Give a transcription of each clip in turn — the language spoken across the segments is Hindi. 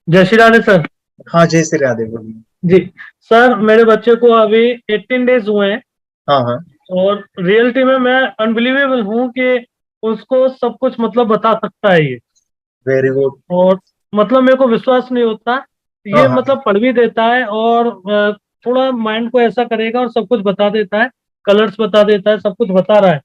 जय श्री राधे सर। हाँ, जय श्री राधे, बोलिए। जी सर, मेरे बच्चे को अभी 18 डेज हुए हैं हाँ हाँ। और रियलिटी में मैं अनबिलीवेबल हूँ कि उसको सब कुछ मतलब बता सकता है ये। Very good. और मतलब मेरे को विश्वास नहीं होता। हाँ ये हाँ। मतलब पढ़ भी देता है और थोड़ा माइंड को ऐसा करेगा और सब कुछ बता देता है। कलर्स बता देता है, सब कुछ बता रहा है।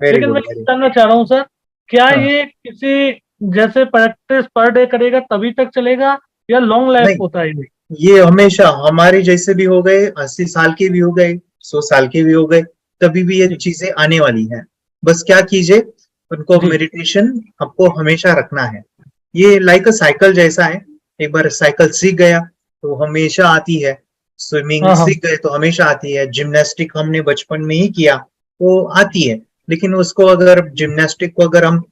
वेरी लेकिन मैं गुड, ये वेरी। जानना चाह रहा हूँ सर, क्या हाँ। ये किसी जैसे प्रैक्टिस पर डे करेगा तभी तक चलेगा या लॉन्ग लाइफ नहीं, होता है ये? ये हमेशा हमारे जैसे भी हो गए, 80 साल के भी हो गए, 100 साल के भी हो गए, तभी भी ये जी चीजें आने वाली हैं। बस क्या कीजिए, उनको जी। मेडिटेशन आपको हमेशा रखना है। ये लाइक अ साइकिल जैसा है। एक बार साइकिल सीख गया तो हमेशा आती है। स्विमिंग हाँ हाँ सीख गए तो हमेशा आती है। जिम्नास्टिक हमने बचपन में ही किया तो आती है। लेकिन उसको अगर जिम्नास्टिक को अगर हम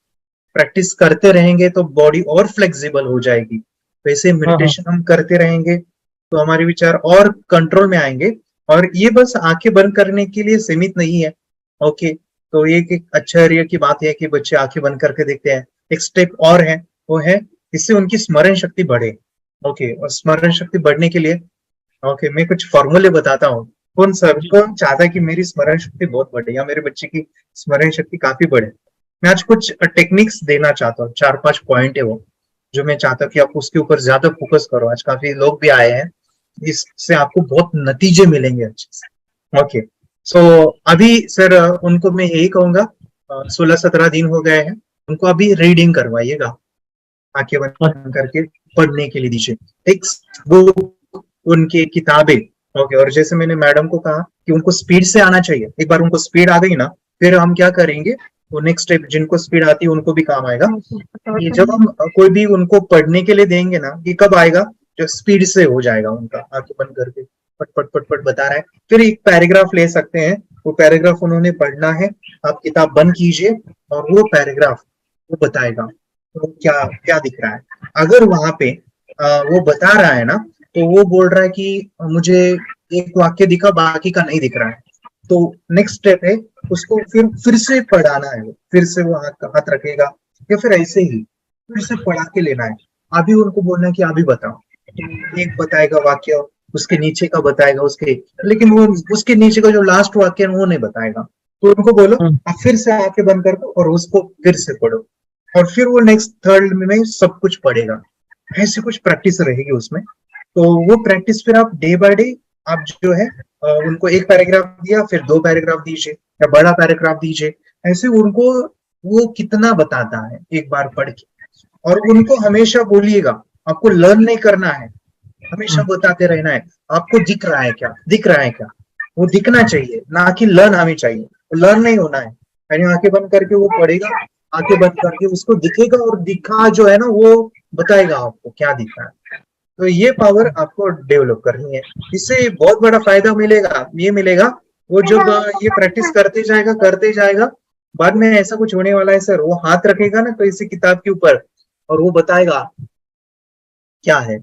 प्रैक्टिस करते रहेंगे तो बॉडी और फ्लेक्सिबल हो जाएगी। वैसे हाँ हाँ मेडिटेशन हम करते रहेंगे तो हमारे विचार और कंट्रोल में आएंगे। और ये बस आंखें बंद करने के लिए सीमित नहीं है। ओके, तो एक अच्छा एरिया की बात है कि बच्चे आंखें बंद करके देखते हैं। एक स्टेप और है, वो है इससे उनकी स्मरण शक्ति बढ़े। ओके, और स्मरण शक्ति बढ़ने के लिए ओके मैं कुछ फॉर्मूले बताता हूँ। जी। कौन चाहता है कि मेरी स्मरण शक्ति बहुत बढ़े या मेरे बच्चे की स्मरण शक्ति काफी बढ़े। मैं आज कुछ टेक्निक्स देना चाहता हूँ, 4-5 पॉइंट है वो, जो मैं चाहता हूँ कि आप उसके ऊपर ज्यादा फोकस करो। आज काफी लोग भी आए हैं, इससे आपको बहुत नतीजे मिलेंगे अच्छे से। ओके, सो अभी सर उनको मैं यही कहूंगा, 16-17 दिन हो गए हैं, उनको अभी रीडिंग करवाइएगा, आंखें बंद करके पढ़ने के लिए दीजिए। एक बुक, उनकी किताबें। ओके, और जैसे मैंने मैडम को कहा कि उनको स्पीड से आना चाहिए। एक बार उनको स्पीड आ गई ना, फिर हम क्या करेंगे, वो नेक्स्ट स्टेप जिनको स्पीड आती है उनको भी काम आएगा। ये जब हम कोई भी उनको पढ़ने के लिए देंगे ना, ये कब आएगा, जो स्पीड से हो जाएगा उनका, आंखें बंद करके पट पट पट पट बता रहा है। फिर एक पैराग्राफ ले सकते हैं, वो पैराग्राफ उन्होंने पढ़ना है। आप किताब बंद कीजिए और वो पैराग्राफ वो बताएगा तो क्या क्या दिख रहा है। अगर वहां पे वो बता रहा है ना, तो वो बोल रहा है कि मुझे एक वाक्य दिखा, बाकी का नहीं दिख रहा है, तो नेक्स्ट स्टेप है उसको फिर से पढ़ाना है। फिर से वो हाथ रखेगा या फिर ऐसे ही फिर से पढ़ा के लेना है। अभी उनको बोलना है कि अभी बताओ, तो एक बताएगा वाक्य, उसके नीचे का बताएगा उसके, लेकिन वो उसके नीचे का जो लास्ट वाक्य है वो नहीं बताएगा। तो उनको बोलो हम्म, आप फिर से आंखें बंद कर दो और उसको फिर से पढ़ो, और फिर वो नेक्स्ट थर्ड में सब कुछ पढ़ेगा। ऐसी कुछ प्रैक्टिस रहेगी उसमें। तो वो प्रैक्टिस फिर आप डे बाय डे, आप जो है उनको एक पैराग्राफ दिया, फिर 2 पैराग्राफ दीजिए या बड़ा पैराग्राफ दीजिए। ऐसे उनको वो कितना बताता है एक बार पढ़ के। और उनको हमेशा बोलिएगा, आपको लर्न नहीं करना है, हमेशा हम्म, बताते रहना है। आपको दिख रहा है क्या, दिख रहा है क्या, वो दिखना चाहिए ना कि लर्न हमें चाहिए। लर्न नहीं होना है, यानी आंखें बंद करके वो पढ़ेगा, आंखें बंद करके उसको दिखेगा और दिखा जो है ना वो बताएगा आपको क्या दिखा है। तो ये पावर आपको डेवलप करनी है। इससे बहुत बड़ा फायदा मिलेगा, ये मिलेगा, वो जब ये प्रैक्टिस करते जाएगा, बाद में ऐसा कुछ होने वाला है सर, वो हाथ रखेगा ना किसी किताब के ऊपर और वो बताएगा क्या है,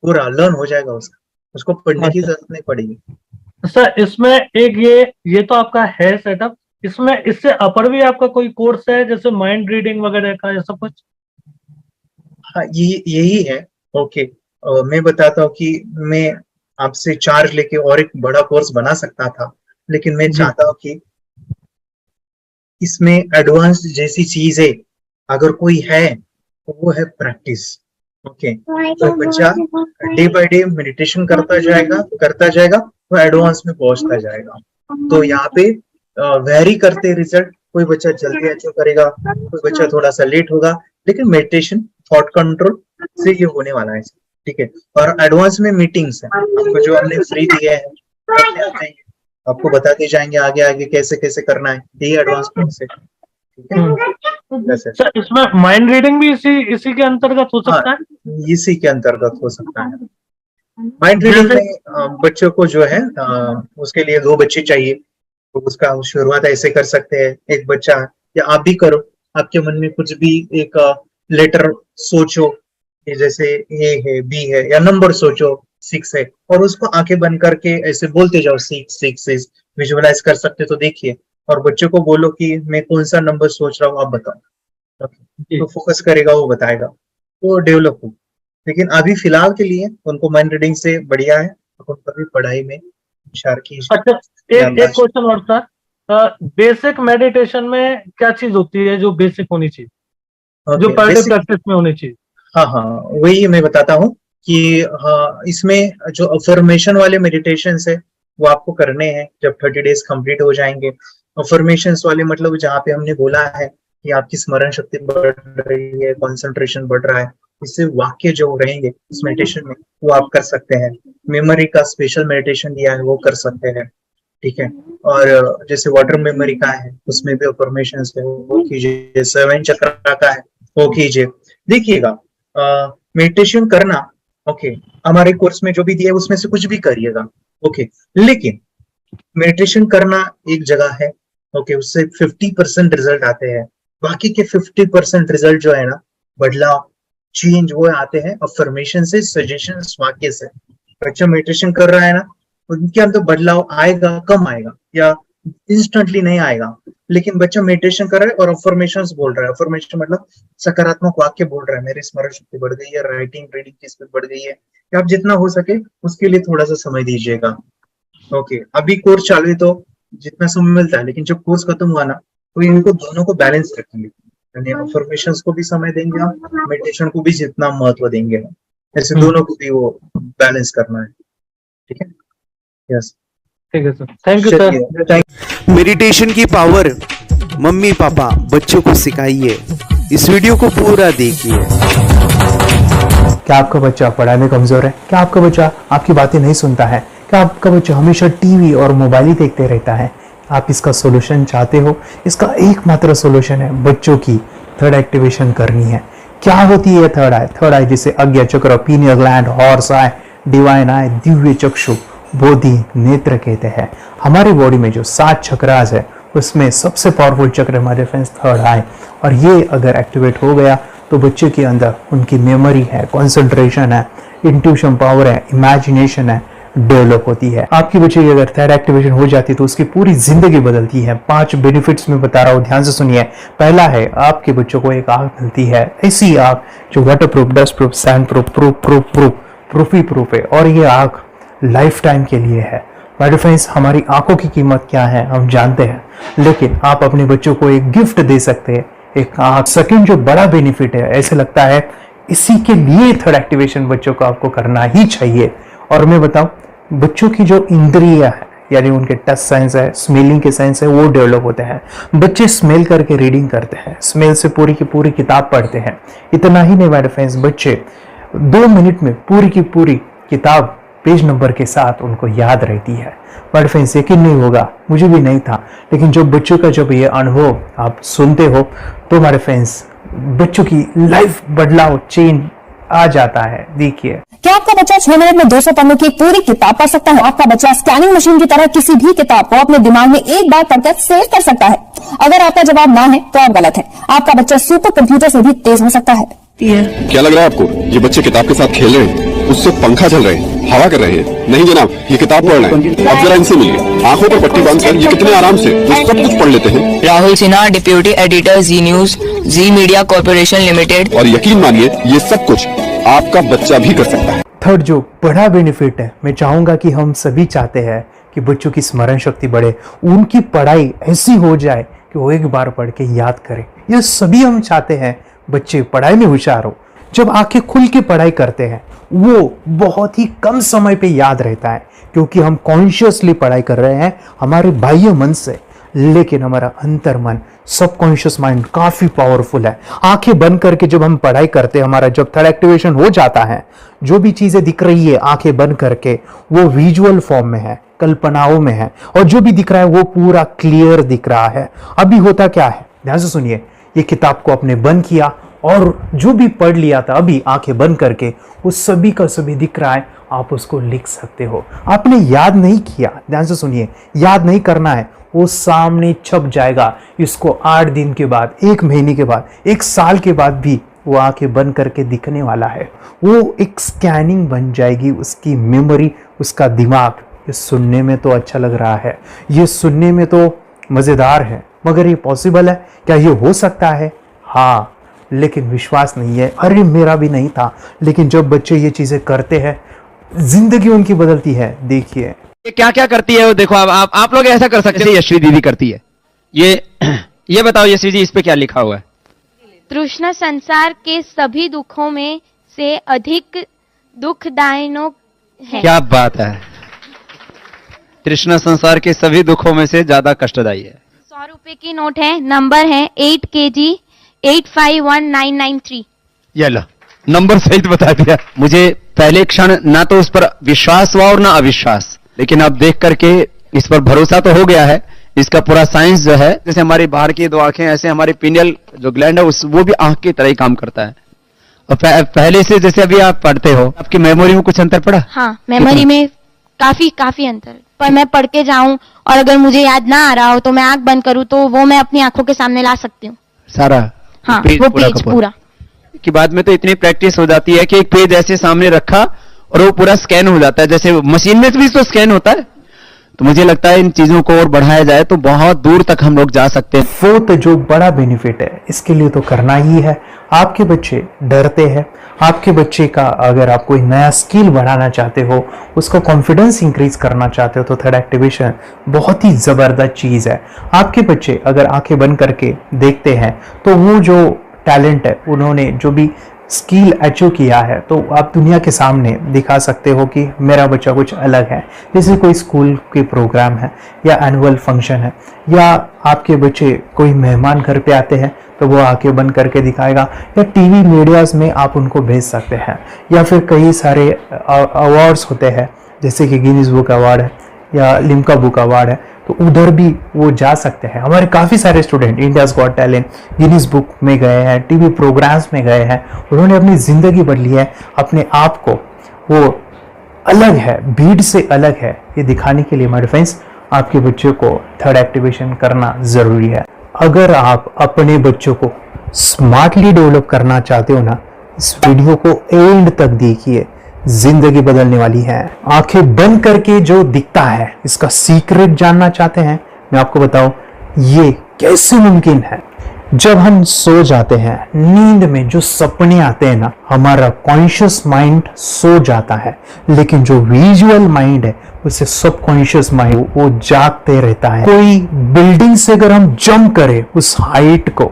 पूरा लर्न हो जाएगा उसका, उसको पढ़ने की अच्छा जरूरत नहीं पड़ेगी। सर, इसमें एक ये तो आपका है सेटअप। इसमें इससे अपर भी आपका कोई कोर्स है जैसे माइंड रीडिंग वगैरह का, ऐसा कुछ? हाँ, ये यही है। ओके, मैं बताता हूँ कि मैं आपसे चार्ज लेके और एक बड़ा कोर्स बना सकता था, लेकिन मैं जी। चाहता हूँ कि इसमें एडवांस जैसी चीज है अगर कोई है तो वो है प्रैक्टिस। ओके, तो बच्चा डे बाय डे मेडिटेशन करता जाएगा, वो एडवांस में पहुंचता जाएगा। तो यहाँ पे वेरी करते रिजल्ट, कोई बच्चा जल्दी अचीव करेगा, कोई बच्चा थोड़ा सा लेट होगा, लेकिन मेडिटेशन, थॉट कंट्रोल से ये होने वाला है। ठीक है, और एडवांस में मीटिंग्स है आपको जो हमने फ्री दिए हैं, करते आते हैं, आपको बताते जाएंगे आगे आगे कैसे कैसे करना है, यही एडवांस कोर्स है। ठीक है, हम्म। वैसे। सर, इसमें माइंड रीडिंग भी इसी इसी के अंतर्गत हो हाँ, सकता है? इसी के अंतर्गत हो सकता है। माइंड रीडिंग जैसे में बच्चों को जो है उसके लिए 2 बच्चे चाहिए, तो उसका शुरुआत ऐसे कर सकते हैं। एक बच्चा या आप भी करो, आपके मन में कुछ भी एक लेटर सोचो, कि जैसे ए है, बी है, या नंबर सोचो, 6 है, और उसको आंखें बंद करके ऐसे बोलते जाओ, 6 6 6। विजुअलाइज कर सकते तो देखिए, और बच्चों को बोलो कि मैं कौन सा नंबर सोच रहा हूँ आप बताओ। Okay, तो जी। फोकस करेगा, वो बताएगा, वो डेवलप हो। लेकिन अभी फिलहाल के लिए उनको माइंड रीडिंग से बढ़िया है, उनको भी पढ़ाई में हुशियार कीजिए। अच्छा, एक क्वेश्चन और था, बेसिक मेडिटेशन में क्या चीज होती है जो बेसिक होनी चाहिए, जो पर डे प्रैक्टिस में होनी चाहिए? हाँ हाँ, वही मैं बताता हूँ कि हाँ, इसमें जो अफर्मेशन वाले मेडिटेशन है वो आपको करने हैं जब 30 डेज कंप्लीट हो जाएंगे। अफर्मेशन वाले मतलब जहाँ पे हमने बोला है कि आपकी स्मरण शक्ति बढ़ रही है, कंसंट्रेशन बढ़ रहा है, इससे वाक्य जो रहेंगे उस मेडिटेशन में वो आप कर सकते हैं। मेमोरी का स्पेशल मेडिटेशन दिया है वो कर सकते हैं, ठीक है। और जैसे वाटर मेमोरी का है उसमें भी अफर्मेशन है वो कीजिए, 7 चक्र का है वो कीजिए। देखिएगा, मेडिटेशन करना, ओके, हमारे कोर्स में जो भी दिया है उसमें से कुछ भी करिएगा, ओके, लेकिन मेडिटेशन करना एक जगह है, ओके, उससे 50% रिजल्ट आते हैं, बाकी के 50% रिजल्ट जो है ना, बदलाव, चेंज, वो आते हैं अफर्मेशन से, सजेशन, वाक्य से। बच्चा मेडिटेशन कर रहा है ना, उनके अंदर बदलाव आएगा, कम आएगा या इंस्टेंटली नहीं आएगा, लेकिन बच्चा मेडिटेशन कर रहा है और अफर्मेशंस बोल रहा है। अफर्मेशन मतलब सकारात्मक वाक्य बोल रहा है, मेरी स्मरण शक्ति बढ़ गई है, राइटिंग रीडिंग की स्पीड बढ़ गई है। आप जितना हो सके उसके लिए थोड़ा सा समय दीजिएगा, ओके। अभी कोर्स चालू है तो जितना समय मिलता है, लेकिन जब कोर्स खत्म हुआ ना तो इनको दोनों को बैलेंस रखेंगे, यानी अफर्मेशंस को भी समय देंगे आप, मेडिटेशन को भी जितना महत्व देंगे, ऐसे दोनों को भी वो बैलेंस करना है, ठीक है। यस, ठीक है sir, thank you sir. Meditation की पावर मम्मी पापा बच्चों को सिखाइए। इस वीडियो को पूरा देखिए। क्या आपका बच्चा पढ़ाई में कमजोर है? क्या आपका बच्चा आपकी बातें नहीं सुनता है? क्या आपका बच्चा हमेशा टीवी और मोबाइल ही देखते रहता है? आप इसका सोल्यूशन चाहते हो? इसका एकमात्र सोल्यूशन है बच्चों की थर्ड एक्टिवेशन करनी है। क्या होती है थर्ड आई? थर्ड आई जिसे आज्ञा चक्र, pineal gland, Horus eye, divine eye, दिव्य चक्षु, बोधि नेत्र कहते हैं। हमारी बॉडी में जो 7 चक्रास है उसमें सबसे पावरफुल चक्र हमारे फ्रेंड्स थर्ड आई, और ये अगर एक्टिवेट हो गया तो बच्चे के अंदर उनकी मेमोरी है, कंसंट्रेशन है, इंट्यूशन पावर है, इमेजिनेशन है, डेवलप होती है। आपकी बच्चे की अगर थर्ड एक्टिवेशन हो जाती है तो उसकी पूरी जिंदगी बदलती है। 5 बेनिफिट्स में बता रहा हूँ, ध्यान से सुनिए। पहला है, आपके बच्चों को एक आंख मिलती है, ऐसी आंख जो waterproof, dustproof, sandproof, proof ही प्रूफ है, और ये आंख लाइफ टाइम के लिए है। माय डियर फ्रेंड्स, हमारी आंखों की कीमत क्या है हम जानते हैं, लेकिन आप अपने बच्चों को एक गिफ्ट दे सकते हैं, एक आंख। सेकंड जो बड़ा बेनिफिट है, ऐसे लगता है इसी के लिए थर्ड एक्टिवेशन बच्चों को आपको करना ही चाहिए। और मैं बताऊं, बच्चों की जो इंद्रियां है, यानी उनके टच सेंस है, स्मेलिंग के सेंस है, वो डेवलप होते हैं। बच्चे स्मेल करके रीडिंग करते हैं, स्मेल से पूरी की पूरी किताब पढ़ते हैं। इतना ही नहीं माय डियर फ्रेंड्स, बच्चे 2 मिनट में पूरी की पूरी किताब पेज नंबर के साथ उनको याद रहती है। बट फ्रेंड्स, यकीन नहीं होगा, मुझे भी नहीं था, लेकिन जब बच्चों का जब ये अनुभव आप सुनते हो तो हमारे फ्रेंड्स बच्चों की लाइफ बदलाव, चेंज आ जाता है। देखिए, क्या आपका बच्चा 6 मिनट में 200 पन्नों की एक पूरी किताब पढ़ सकता है? आपका बच्चा स्कैनिंग मशीन की तरह किसी भी किताब को अपने दिमाग में एक बार पढ़कर सेव कर सकता है? अगर आपका जवाब ना है तो आप गलत है। आपका बच्चा सुपर कंप्यूटर से भी तेज हो सकता है। क्या लग रहा है आपको? ये बच्चे किताब के साथ खेल रहे हैं, उससे पंखा चल रहे हैं, हवा कर रहे हैं? नहीं जनाब, ये किताब पढ़ रहे हैं। अब जरा इनसे मिलिए, आंखों पर पट्टी बांधकर ये कितने आराम से वो सब कुछ पढ़ लेते हैं। राहुल सिन्हा, डिप्यूटी एडिटर, जी न्यूज, जी मीडिया कॉर्पोरेशन लिमिटेड। और यकीन मानिए ये सब कुछ आपका बच्चा भी कर सकता है। थर्ड जो बड़ा बेनिफिट है, मैं चाहूंगा कि हम सभी चाहते हैं कि बच्चों की स्मरण शक्ति बढ़े, उनकी पढ़ाई ऐसी हो जाए कि वो एक बार पढ़ के याद करें। ये सभी हम चाहते हैं बच्चे पढ़ाई में होशियार हो। जब आंखें खुल के पढ़ाई करते हैं वो बहुत ही कम समय पे याद रहता है, क्योंकि हम कॉन्शियसली पढ़ाई कर रहे हैं हमारे बाह्य मन से, लेकिन हमारा अंतर मन, सबकॉन्शियस माइंड काफी पावरफुल है। आंखें बंद करके जब हम पढ़ाई करते हैं, हमारा जब थर्ड एक्टिवेशन हो जाता है, जो भी चीजें दिख रही है आंखें बंद करके वो विजुअल फॉर्म में है, कल्पनाओं में है, और जो भी दिख रहा है वो पूरा क्लियर दिख रहा है। अभी होता क्या है, ध्यान से सुनिए, ये किताब को आपने बंद किया और जो भी पढ़ लिया था अभी आंखें बंद करके वो सभी का सभी दिख रहा है, आप उसको लिख सकते हो। आपने याद नहीं किया, ध्यान से सुनिए, याद नहीं करना है, वो सामने छप जाएगा। इसको 8 दिन के बाद, 1 महीने के बाद, 1 साल के बाद भी वो आंखें बंद करके दिखने वाला है। वो एक स्कैनिंग बन जाएगी, उसकी मेमोरी, उसका दिमाग। ये सुनने में तो अच्छा लग रहा है, ये सुनने में तो मजेदार है, मगर ये पॉसिबल है क्या? ये हो सकता है? हाँ, लेकिन विश्वास नहीं है, अरे मेरा भी नहीं था। लेकिन जब बच्चे ये चीजें करते हैं, जिंदगी उनकी बदलती है। देखिए ये क्या क्या करती है वो देखो। आप लोग ऐसा कर सकते हैं, यश्वी दीदी करती है। ये बताओ यश्वी जी, इस पे क्या लिखा हुआ है? तृष्णा संसार के सभी दुखों में से अधिक दुखदायक है। क्या बात है, तृष्णा संसार के सभी दुखों में से ज्यादा कष्टदायी है। 100 रुपए की नोट है, नंबर है 8 kg 851993। ये लो, नंबर सहित बता दिया। मुझे पहले क्षण ना तो उस पर विश्वास हुआ और ना अविश्वास, लेकिन अब देख करके इस पर भरोसा तो हो गया है। इसका पूरा साइंस जो है, जैसे हमारी बाहर की दो आंखें, ऐसे हमारी पिनियल जो ग्लैंड है वो भी आंख की तरह ही काम करता है। और पहले से जैसे अभी आप पढ़ते हो, आपकी मेमोरी में कुछ अंतर पड़ा? हाँ, मेमोरी में काफी अंतर। पर मैं पढ़ के जाऊं और अगर मुझे याद ना आ रहा हो तो मैं आंख बंद करूं तो वो मैं अपनी आंखों के सामने ला सकती हूँ सारा। हाँ, वो पेज पूरा। कि बाद में तो इतनी प्रैक्टिस हो जाती है कि एक पेज ऐसे सामने रखा और वो पूरा स्कैन हो जाता है, जैसे मशीन में भी तो स्कैन होता है। तो मुझे लगता है इन चीजों को और बढ़ाया जाए तो बहुत दूर तक हम लोग जा सकते हैं। फोर्थ जो बड़ा बेनिफिट है, इसके लिए तो करना ही है। आपके बच्चे डरते हैं, आपके बच्चे का अगर आप कोई नया स्किल बढ़ाना चाहते हो, उसका कॉन्फिडेंस इंक्रीज करना चाहते हो, तो थर्ड एक्टिवेशन बहुत ही जबरदस्त चीज है। आपके बच्चे अगर आंखें बंद करके देखते हैं तो वो जो टैलेंट है, उन्होंने जो भी स्किल अचीव किया है, तो आप दुनिया के सामने दिखा सकते हो कि मेरा बच्चा कुछ अलग है। जैसे कोई स्कूल के प्रोग्राम है या एनुअल फंक्शन है, या आपके बच्चे कोई मेहमान घर पे आते हैं तो वो आके बंद करके दिखाएगा, या टीवी मीडियाज में आप उनको भेज सकते हैं, या फिर कई सारे अवार्ड्स होते हैं जैसे कि गिनीज बुक अवार्ड है या लिम्का बुक अवार्ड है, तो उधर भी वो जा सकते हैं। हमारे काफ़ी सारे student India's got talent, Guinness book में गए हैं, टीवी प्रोग्राम्स में गए हैं, उन्होंने अपनी ज़िंदगी बदली है, अपने आप को वो अलग है, भीड़ से अलग है, ये दिखाने के लिए मेरे फ्रेंड्स आपके बच्चों को थर्ड एक्टिवेशन करना ज़रूरी है। अगर आप अपने बच्चों को स्मार्टली डेवलप करना चाहते हो ना, इस वीडियो को एंड तक देखिए, जिंदगी बदलने वाली है। आंखें बंद करके जो दिखता है, इसका सीक्रेट जानना चाहते हैं, मैं आपको बताऊं ये कैसे मुमकिन है। जब हम सो जाते हैं, नींद में जो सपने आते हैं ना, हमारा कॉन्शियस माइंड सो जाता है, लेकिन जो विजुअल माइंड है, उसे सब कॉन्शियस माइंड वो जागते रहता है। कोई बिल्डिंग से अगर हम जंप करें, उस हाइट को,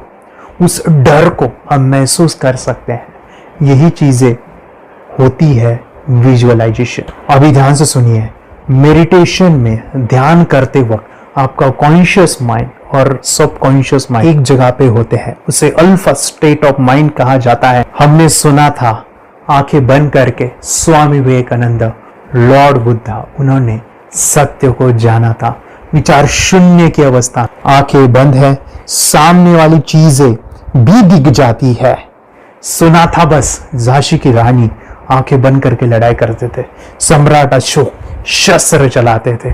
उस डर को हम महसूस कर सकते हैं। यही चीजें होती है विजुअलाइजेशन। अभी ध्यान से सुनिए, मेडिटेशन में ध्यान करते वक्त आपका कॉन्शियस माइंड और सब कॉन्शियस माइंड एक जगह पे होते हैं, उसे अल्फा स्टेट ऑफ माइंड कहा जाता है। हमने सुना था, आंखें बंद करके स्वामी विवेकानंद, लॉर्ड बुद्धा, उन्होंने सत्य को जाना था। विचार शून्य की अवस्था, आंखें बंद है, सामने वाली चीजें भी दिख जाती है। सुना था बस, झांसी की रानी आंखें बंद करके लड़ाई करते थे, सम्राट अशोक शस्त्र चलाते थे।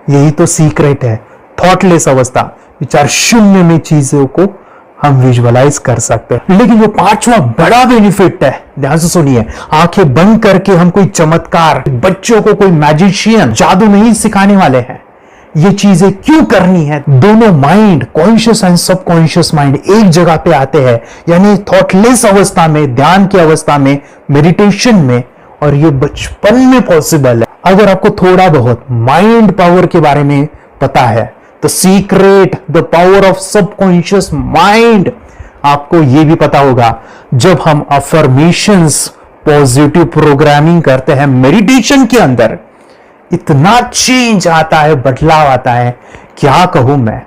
यही तो सीक्रेट है, थॉटलेस अवस्था, विचार शून्य में चीजों को हम विजुअलाइज कर सकते हैं। लेकिन जो पांचवा बड़ा बेनिफिट है, ध्यान से सुनिए, आंखें बंद करके हम कोई चमत्कार, बच्चों को कोई मैजिशियन जादू नहीं सिखाने वाले हैं। ये चीजें क्यों करनी है? दोनों माइंड, कॉन्शियस एंड सब कॉन्शियस माइंड एक जगह पे आते हैं, यानी थॉटलेस अवस्था में, ध्यान की अवस्था में, मेडिटेशन में, और ये बचपन में पॉसिबल है। अगर आपको थोड़ा बहुत माइंड पावर के बारे में पता है, तो secret, the power of subconscious mind, आपको ये भी पता होगा। जब हम अफर्मेशंस, पॉजिटिव प्रोग्रामिंग करते हैं मेडिटेशन के अंदर, इतना चेंज आता है, बदलाव आता है, क्या कहूं मैं।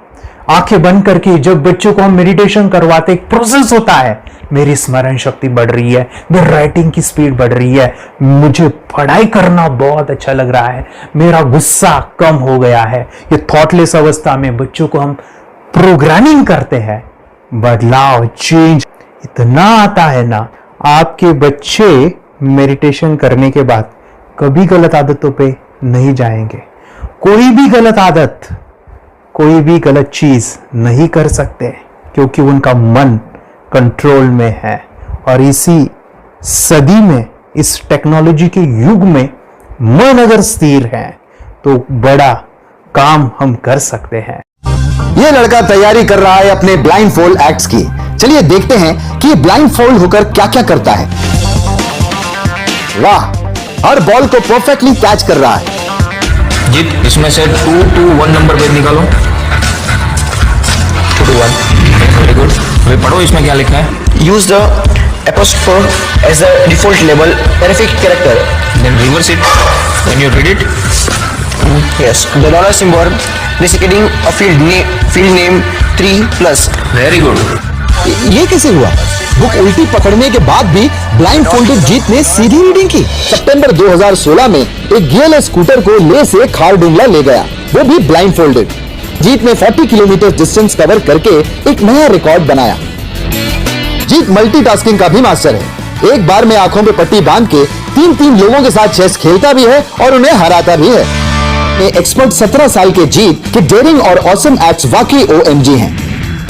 आंखें बंद करके जब बच्चों को हम मेडिटेशन करवाते, एक प्रोसेस होता है, मेरी स्मरण शक्ति बढ़ रही है, मेरी राइटिंग की स्पीड बढ़ रही है, मुझे पढ़ाई करना बहुत अच्छा लग रहा है, मेरा गुस्सा कम हो गया है। ये थॉटलेस अवस्था में बच्चों को हम प्रोग्रामिंग करते हैं, बदलाव, चेंज इतना आता है ना। आपके बच्चे मेडिटेशन करने के बाद कभी गलत आदतों पे नहीं जाएंगे, कोई भी गलत आदत, कोई भी गलत चीज नहीं कर सकते, क्योंकि उनका मन कंट्रोल में है। और इसी सदी में, इस टेक्नोलॉजी के युग में, मन अगर स्थिर है तो बड़ा काम हम कर सकते हैं। ये लड़का तैयारी कर रहा है अपने ब्लाइंड फोल्ड एक्ट्स की। चलिए देखते हैं कि ये ब्लाइंड फोल्ड होकर क्या क्या करता है। वाह, हर बॉल को परफेक्टली कैच कर रहा है। जीत, इसमें से 2 to 1 नंबर पेज निकालो। 2 to 1, वेरी गुड। अभी पढ़ो इसमें क्या लिखा है। Use the apostrophe as a default label terrific character. Then reverse it when you read it. Yes, the dollar symbol preceding a field name 3+. Very good. ये कैसे हुआ? बुक उल्टी पकड़ने के बाद भी ब्लाइंड फोल्डेड जीत ने सीधी रीडिंग की। सितंबर 2016 में एक गियर स्कूटर को ले से खारडुंगला ले गया, वो भी ब्लाइंड फोल्डेड। जीत ने 40 किलोमीटर डिस्टेंस कवर करके एक नया रिकॉर्ड बनाया। जीत मल्टीटास्किंग का भी मास्टर है। एक बार में आंखों पे पट्टी बांध के 3 लोगों के साथ चेस खेलता भी है और उन्हें हराता भी है। एक्सपर्ट 17 साल के जीत के डेयरिंग और ऑसम एक्ट्स वाकई OMG हैं।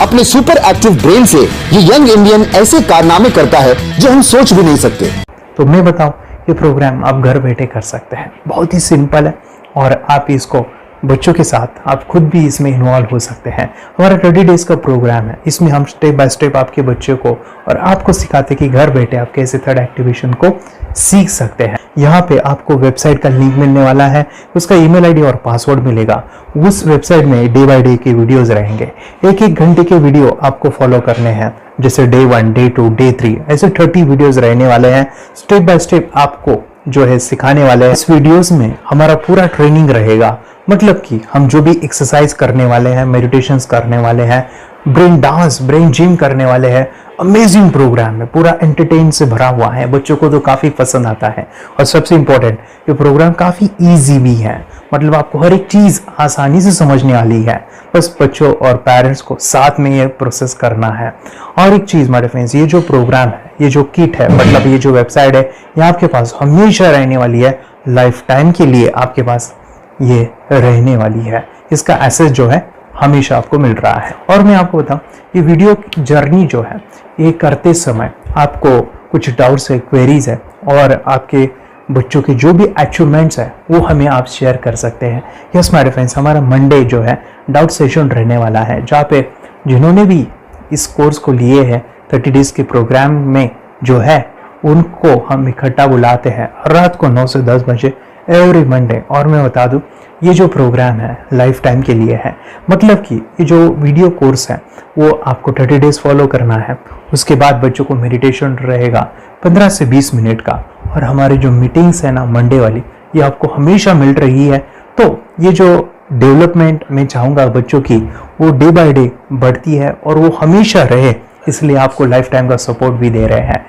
अपने सुपर एक्टिव ब्रेन से ये यंग इंडियन ऐसे कारनामे करता है जो हम सोच भी नहीं सकते। तो मैं बताऊं, ये प्रोग्राम आप घर बैठे कर सकते हैं, बहुत ही सिंपल है और आप इसको बच्चों के साथ आप खुद भी इसमें इन्वॉल्व हो सकते हैं। हमारा 30 डेज का प्रोग्राम है, इसमें हम स्टेप बाय स्टेप आपके बच्चे को और आपको सिखाते कि घर बैठे आप कैसे थर्ड एक्टिवेशन को सीख सकते हैं। यहाँ पे आपको वेबसाइट का लिंक मिलने वाला है, उसका ईमेल आईडी और पासवर्ड मिलेगा। उस वेबसाइट में डे बाय डे के वीडियोस रहेंगे, 1-1 घंटे के वीडियो आपको फॉलो करने हैं, जैसे डे 1, डे 2, डे 3 ऐसे 30 वीडियोस रहने वाले हैं। स्टेप बाय स्टेप आपको जो है सिखाने वाले हैं। इस वीडियोस में हमारा पूरा ट्रेनिंग रहेगा, मतलब कि हम जो भी एक्सरसाइज करने वाले हैं, मेडिटेशंस करने वाले हैं, ब्रेन डांस, ब्रेन जिम करने वाले हैं। अमेजिंग प्रोग्राम है, पूरा एंटरटेन से भरा हुआ है, बच्चों को तो काफी पसंद आता है। और सबसे इंपॉर्टेंट, ये प्रोग्राम काफी इजी भी है, मतलब आपको हर एक चीज आसानी से समझने वाली है। बस बच्चों और पेरेंट्स को साथ में ये प्रोसेस करना है। और एक चीज मेरे फ्रेंड्स, ये जो प्रोग्राम है, ये जो किट है, मतलब ये जो वेबसाइट है, ये आपके पास हमेशा रहने वाली है, लाइफ टाइम के लिए आपके पास ये रहने वाली है। इसका एक्सेस जो है हमेशा आपको मिल रहा है। और मैं आपको बताऊं, ये वीडियो जर्नी जो है, ये करते समय आपको कुछ डाउट्स है, क्वेरीज है और आपके बच्चों के जो भी अचीवमेंट्स है वो हमें आप शेयर कर सकते हैं। यस माय फ्रेंड्स, हमारा मंडे जो है डाउट सेशन रहने वाला है, जहाँ पे जिन्होंने भी इस कोर्स को लिए हैं 30 डेज के प्रोग्राम में जो है, उनको हम इकट्ठा बुलाते हैं रात को 9 से 10 बजे एवरी मंडे। और मैं बता दूं, ये जो प्रोग्राम है लाइफ टाइम के लिए है, मतलब कि ये जो वीडियो कोर्स है वो आपको 30 डेज फॉलो करना है। उसके बाद बच्चों को मेडिटेशन रहेगा 15 से 20 मिनट का, और हमारी जो मीटिंग्स है ना मंडे वाली, ये आपको हमेशा मिल रही है। तो ये जो डेवलपमेंट मैं चाहूँगा बच्चों की, वो डे बाय डे बढ़ती है और वो हमेशा रहे, इसलिए आपको लाइफ टाइम का सपोर्ट भी दे रहे हैं।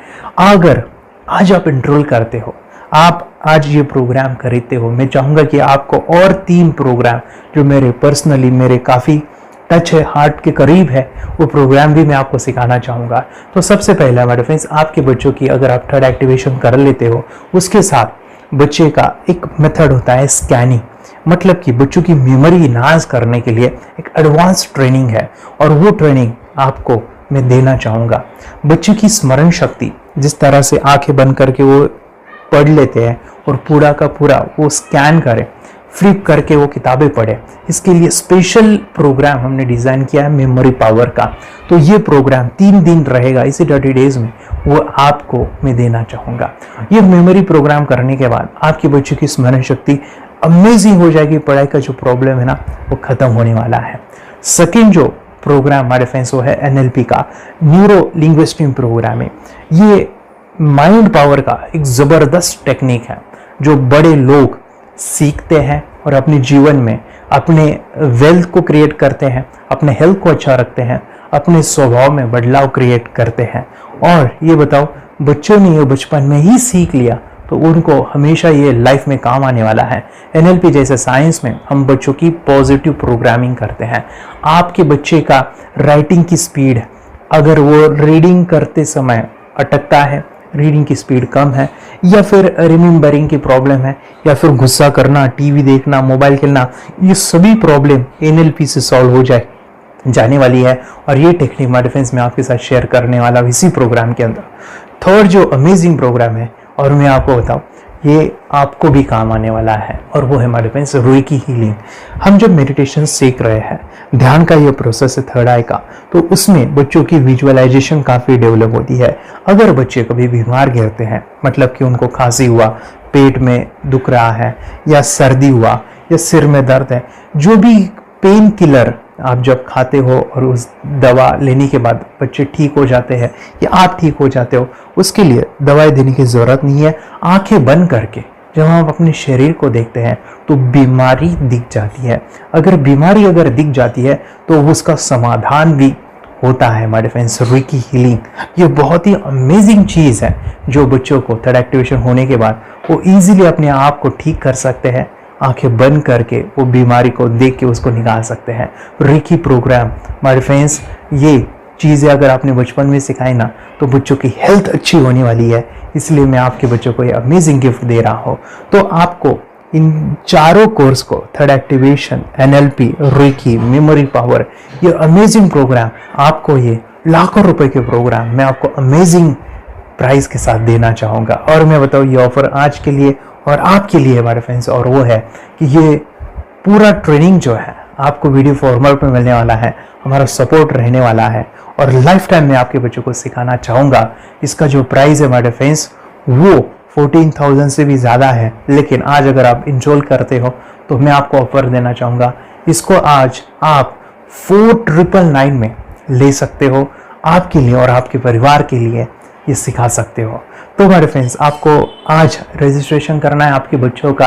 अगर आज आप एनरोल करते हो, आप आज ये प्रोग्राम खरीदते हो, मैं चाहूँगा कि आपको और 3 प्रोग्राम जो मेरे पर्सनली मेरे काफ़ी टच है, हार्ट के करीब है, वो प्रोग्राम भी मैं आपको सिखाना चाहूँगा। तो सबसे पहला हमारे फ्रेंड्स, आपके बच्चों की अगर आप थर्ड एक्टिवेशन कर लेते हो, उसके साथ बच्चे का एक मेथड होता है स्कैनिंग, मतलब कि बच्चों की मेमोरी इनहांस करने के लिए एक एडवांस ट्रेनिंग है, और वो ट्रेनिंग आपको मैं देना चाहूँगा। बच्चे की स्मरण शक्ति, जिस तरह से आंखें बंद करके वो पढ़ लेते हैं और पूरा का पूरा वो स्कैन करें, फ्लिप करके वो किताबें पढ़े, इसके लिए स्पेशल प्रोग्राम हमने डिज़ाइन किया है मेमोरी पावर का। तो ये प्रोग्राम 3 दिन रहेगा, इसी 30 डेज में वो आपको मैं देना चाहूँगा। ये मेमोरी प्रोग्राम करने के बाद आपके बच्चों की स्मरण शक्ति अमेजिंग हो जाएगी, पढ़ाई का जो प्रॉब्लम है ना वो खत्म होने वाला है। सेकेंड जो प्रोग्राम हमारे फ्रेंड्स वो है NLP का, न्यूरो लिंग्विस्टिक प्रोग्राम है। ये माइंड पावर का एक ज़बरदस्त टेक्निक है जो बड़े लोग सीखते हैं और अपने जीवन में अपने वेल्थ को क्रिएट करते हैं, अपने हेल्थ को अच्छा रखते हैं, अपने स्वभाव में बदलाव क्रिएट करते हैं। और ये बताओ, बच्चों ने ये बचपन में ही सीख लिया तो उनको हमेशा ये लाइफ में काम आने वाला है। NLP जैसे साइंस में हम बच्चों की पॉजिटिव प्रोग्रामिंग करते हैं। आपके बच्चे का राइटिंग की स्पीड, अगर वो रीडिंग करते समय अटकता है, रीडिंग की स्पीड कम है, या फिर रिमेम्बरिंग की प्रॉब्लम है, या फिर गुस्सा करना, टीवी देखना, मोबाइल खेलना, ये सभी प्रॉब्लम NLP से सॉल्व हो जाने वाली है। और ये टेक्निक हमारे फ्रेंड्स में आपके साथ शेयर करने वाला इसी प्रोग्राम के अंदर। थर्ड जो अमेजिंग प्रोग्राम है, और मैं आपको बताऊं, ये आपको भी काम आने वाला है, और वो है हमारे फ्रेंड्स रेकी हीलिंग। हम जब मेडिटेशन सीख रहे हैं, ध्यान का ये प्रोसेस है थर्ड आई का, तो उसमें बच्चों की विजुअलाइजेशन काफ़ी डेवलप होती है। अगर बच्चे कभी बीमार गिरते हैं, मतलब कि उनको खांसी हुआ, पेट में दुख रहा है, या सर्दी हुआ, या सिर में दर्द है, जो भी पेन किलर आप जब खाते हो और उस दवा लेने के बाद बच्चे ठीक हो जाते हैं या आप ठीक हो जाते हो, उसके लिए दवाई देने की ज़रूरत नहीं है। आंखें बंद करके जब हम अपने शरीर को देखते हैं तो बीमारी दिख जाती है। अगर बीमारी दिख जाती है तो उसका समाधान भी होता है हमारे फ्रेंड्स। रेकी हीलिंग ये बहुत ही अमेजिंग चीज़ है जो बच्चों को थर्ड एक्टिवेशन होने के बाद वो इजीली अपने आप को ठीक कर सकते हैं। आंखें बंद करके वो बीमारी को देख के उसको निकाल सकते हैं। रेकी प्रोग्राम हमारे फ्रेंड्स, ये चीज़ें अगर आपने बचपन में सिखाई ना तो बच्चों की हेल्थ अच्छी होने वाली है। इसलिए मैं आपके बच्चों को ये अमेजिंग गिफ्ट दे रहा हूँ। तो आपको इन चारों कोर्स को, third activation, NLP, reiki, memory power, ये अमेजिंग प्रोग्राम, आपको ये लाखों रुपए के प्रोग्राम मैं आपको अमेजिंग प्राइस के साथ देना चाहूँगा। और मैं बताऊँ ये ऑफर आज के लिए और आपके लिए हमारे फ्रेंड्स, और वो है कि ये पूरा ट्रेनिंग जो है आपको वीडियो फॉर्मेट में मिलने वाला है, हमारा सपोर्ट रहने वाला है, और लाइफ टाइम में आपके बच्चों को सिखाना चाहूँगा। इसका जो प्राइस है हमारे फ्रेंड्स वो 14,000 से भी ज़्यादा है, लेकिन आज अगर आप इंस्टॉल करते हो तो मैं आपको ऑफर देना चाहूँगा। इसको आज आप 4,999 में ले सकते हो। आपके लिए और आपके परिवार के लिए ये सिखा सकते हो। तो हमारे फ्रेंड्स, आपको आज रजिस्ट्रेशन करना है आपके बच्चों का।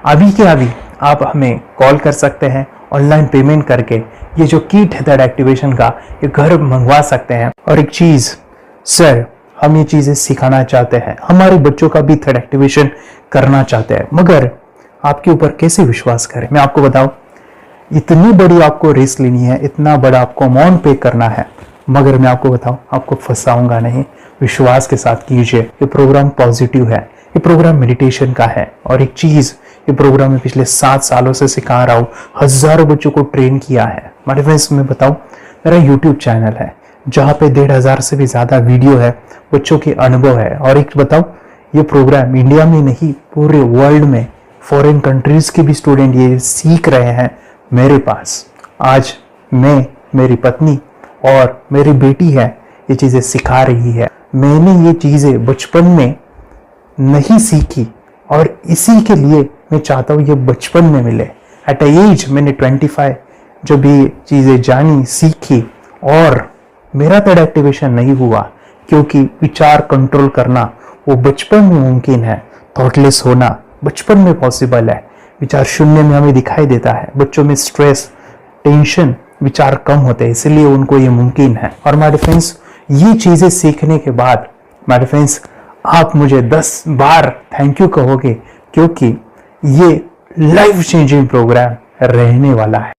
अभी के अभी आप हमें कॉल कर सकते हैं, ऑनलाइन पेमेंट करके ये जो किट है थर्ड एक्टिवेशन का, ये घर मंगवा सकते हैं। और एक चीज़ सर, हम ये चीज़ें सिखाना चाहते हैं, हमारे बच्चों का भी थर्ड एक्टिवेशन करना चाहते हैं, मगर आपके ऊपर कैसे विश्वास करें? मैं आपको बताऊं, इतनी बड़ी आपको रिस्क लेनी है, इतना बड़ा आपको अमाउंट पे करना है, मगर मैं आपको बताऊं, आपको फंसाऊंगा नहीं। विश्वास के साथ कीजिए। ये प्रोग्राम पॉजिटिव है, ये प्रोग्राम मेडिटेशन का है। और एक चीज़, ये प्रोग्राम में पिछले 7 सालों से सिखा रहा हूँ, हज़ारों बच्चों को ट्रेन किया है। हमारे फ्रेंड्स, मैं बताऊँ, मेरा यूट्यूब चैनल है जहाँ पे 1,500 से भी ज़्यादा वीडियो है, बच्चों के अनुभव है। और एक बताऊँ, ये प्रोग्राम इंडिया में नहीं, पूरे वर्ल्ड में फॉरेन कंट्रीज़ के भी स्टूडेंट ये सीख रहे हैं मेरे पास। आज मैं, मेरी पत्नी और मेरी बेटी है ये चीज़ें सिखा रही है। मैंने ये चीज़ें बचपन में नहीं सीखी और इसी के लिए मैं चाहता हूँ ये बचपन में मिले। एट एज मैंने 25 जब ये चीज़ें जानी, सीखी, और मेरा थर्ड एक्टिवेशन नहीं हुआ क्योंकि विचार कंट्रोल करना वो बचपन में मुमकिन है। थॉटलेस होना बचपन में पॉसिबल है। विचार शून्य में हमें दिखाई देता है। बच्चों में स्ट्रेस, टेंशन, विचार कम होते हैं, इसलिए उनको ये मुमकिन है। और हमारे फ्रेंड्स, ये चीज़ें सीखने के बाद हमारे फ्रेंड्स, आप मुझे 10 बार थैंक यू कहोगे, क्योंकि ये लाइफ चेंजिंग प्रोग्राम रहने वाला है।